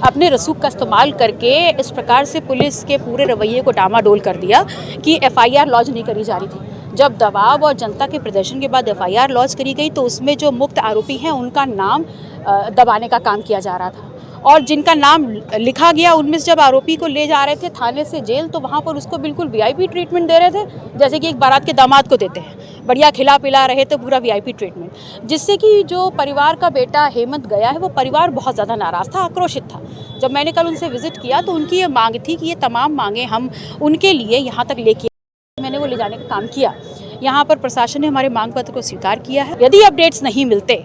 अपने रसूख का इस्तेमाल करके इस प्रकार से पुलिस के पूरे रवैये को डामाडोल कर दिया कि एफआईआर लॉन्च नहीं करी जा रही थी। जब दबाव और जनता के प्रदर्शन के बाद एफआईआर लॉन्च करी गई तो उसमें जो मुक्त आरोपी हैं उनका नाम दबाने का काम किया जा रहा था, और जिनका नाम लिखा गया उनमें से जब आरोपी को ले जा रहे थे थाने से जेल तो वहाँ पर उसको बिल्कुल वीआईपी ट्रीटमेंट दे रहे थे, जैसे कि एक बारात के दामाद को देते हैं, बढ़िया खिला पिला रहे थे, पूरा वीआईपी ट्रीटमेंट, जिससे कि जो परिवार का बेटा हेमंत गया है वो परिवार बहुत ज़्यादा नाराज़ था, आक्रोशित था। जब मैंने कल उनसे विजिट किया तो उनकी ये मांग थी कि ये तमाम मांगें हम उनके लिए यहाँ तक लेके, मैंने वो ले जाने का काम किया। यहाँ पर प्रशासन ने हमारे मांग पत्र को स्वीकार किया है। यदि अपडेट्स नहीं मिलते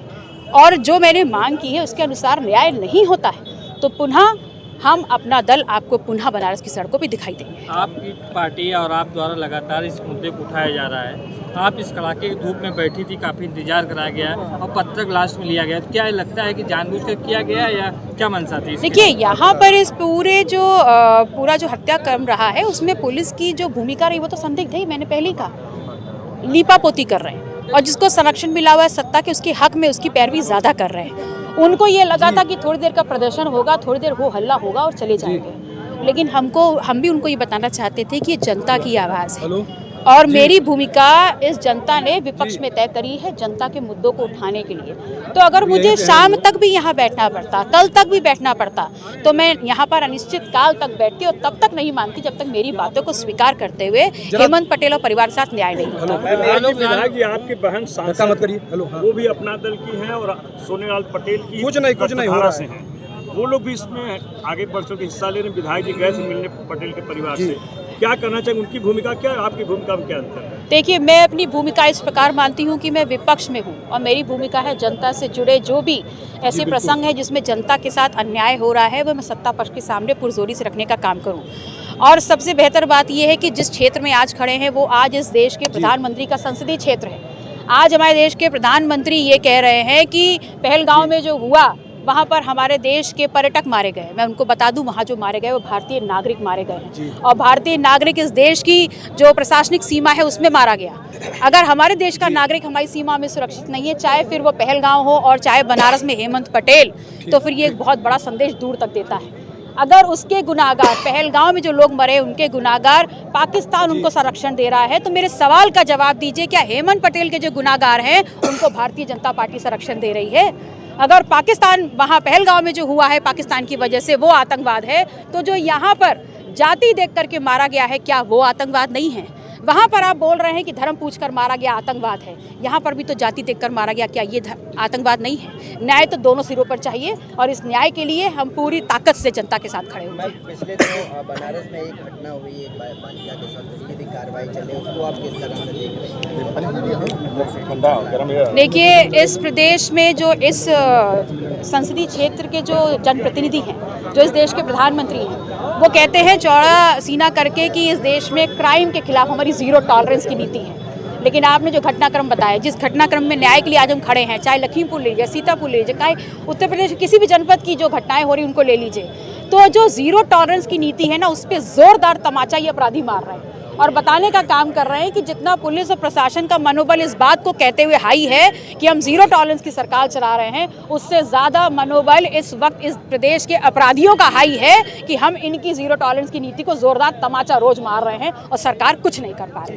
और जो मैंने मांग की है उसके अनुसार न्याय नहीं होता है तो पुनः हम अपना दल आपको पुनः बनारस की सड़कों पे दिखाई देंगे। आपकी पार्टी और आप द्वारा लगातार इस मुद्दे को उठाया जा रहा है। आप इस कड़ाके की धूप में बैठी थी, काफ़ी इंतजार कराया गया और पत्रक लास्ट में लिया गया, तो क्या लगता है कि जानबूझकर किया गया या क्या मंशा थी? देखिए, यहाँ पर इस पूरा जो हत्याक्रम रहा है उसमें पुलिस की जो भूमिका रही वो तो संदिग्ध है। मैंने पहले ही कहा, लीपापोती कर रहे हैं और जिसको संरक्षण मिला हुआ है सत्ता के उसके हक में उसकी पैरवी ज़्यादा कर रहे हैं। उनको ये लगा था कि थोड़ी देर का प्रदर्शन होगा, थोड़ी देर हो हल्ला होगा और चले जाएंगे, लेकिन हम भी उनको ये बताना चाहते थे कि ये जनता की आवाज़ है और मेरी भूमिका इस जनता ने विपक्ष में तय करी है जनता के मुद्दों को उठाने के लिए। तो अगर मुझे शाम तक भी यहाँ बैठना पड़ता, कल तक भी बैठना पड़ता, तो मैं यहाँ पर अनिश्चित काल तक बैठती और तब तक नहीं मानती जब तक मेरी बातों को स्वीकार करते हुए हेमंत पटेल और परिवार के साथ न्याय नहीं होता। आपकी बहन वो भी अपना दल की है और सोनेलाल पटेल की कुछ नहीं हो रहा है, वो लोग भी इसमें आगे बढ़ के हिस्सा ले रहे हैं। विधायक जी गए से मिलने पटेल के परिवार से, क्या करना चाहिए, उनकी भूमिका क्या है, आपकी भूमिका में क्या अंतर है? देखिए, मैं अपनी भूमिका इस प्रकार मानती हूँ कि मैं विपक्ष में हूँ और मेरी भूमिका है जनता से जुड़े जो भी ऐसे प्रसंग है जिसमें जनता के साथ अन्याय हो रहा है वो मैं सत्ता पक्ष के सामने पुरजोरी से रखने का काम करूँ। और सबसे बेहतर बात यह है कि जिस क्षेत्र में आज खड़े हैं वो आज इस देश के प्रधानमंत्री का संसदीय क्षेत्र है। आज हमारे देश के प्रधानमंत्री ये कह रहे हैं कि पहलगांव में जो हुआ वहाँ पर हमारे देश के पर्यटक मारे गए। मैं उनको बता दूं, वहाँ जो मारे गए वो भारतीय नागरिक मारे गए हैं और भारतीय नागरिक इस देश की जो प्रशासनिक सीमा है उसमें मारा गया। अगर हमारे देश का नागरिक हमारी सीमा में सुरक्षित नहीं है, चाहे फिर वो पहलगांव हो और चाहे बनारस में हेमंत पटेल, तो फिर ये एक बहुत बड़ा संदेश दूर तक देता है। अगर उसके गुनाहगार, पहलगांव में जो लोग मरे उनके गुनाहगार, पाकिस्तान उनको संरक्षण दे रहा है, तो मेरे सवाल का जवाब दीजिए, क्या हेमंत पटेल के जो गुनाहगार हैं उनको भारतीय जनता पार्टी संरक्षण दे रही है? अगर पाकिस्तान वहाँ पहलगांव में जो हुआ है पाकिस्तान की वजह से वो आतंकवाद है, तो जो यहाँ पर जाति देख करके मारा गया है क्या वो आतंकवाद नहीं है? वहाँ पर आप बोल रहे हैं कि धर्म पूछकर मारा गया आतंकवाद है, यहाँ पर भी तो जाति देखकर मारा गया, क्या ये आतंकवाद नहीं है? न्याय तो दोनों सिरों पर चाहिए और इस न्याय के लिए हम पूरी ताकत से जनता के साथ खड़े हुए हैं। पिछले दिनों बनारस में एक घटना हुई एक बालिका के साथ, उसकी भी कार्रवाई चले, उसको आप किस तरह से देख रहे हैं? देखिए, इस प्रदेश में जो इस संसदीय क्षेत्र के जो जनप्रतिनिधि हैं, जो इस देश के प्रधानमंत्री हैं, वो कहते हैं चौड़ा सीना करके कि इस देश में क्राइम के खिलाफ हमारी जीरो टॉलरेंस की नीति है। लेकिन आपने जो घटनाक्रम बताया, जिस घटनाक्रम में न्याय के लिए आज हम खड़े हैं, चाहे लखीमपुर ले लीजिए, सीतापुर ले लीजिए, चाहे उत्तर प्रदेश किसी भी जनपद की जो घटनाएं हो रही उनको ले लीजिए, तो जो जीरो टॉलरेंस की नीति है ना, उस पर जोरदार तमाचा ये अपराधी मार रहे हैं और बताने का काम कर रहे हैं कि जितना पुलिस और प्रशासन का मनोबल इस बात को कहते हुए हाई है कि हम जीरो टॉलरेंस की सरकार चला रहे हैं, उससे ज़्यादा मनोबल इस वक्त इस प्रदेश के अपराधियों का हाई है कि हम इनकी जीरो टॉलरेंस की नीति को जोरदार तमाचा रोज मार रहे हैं और सरकार कुछ नहीं कर पा रही।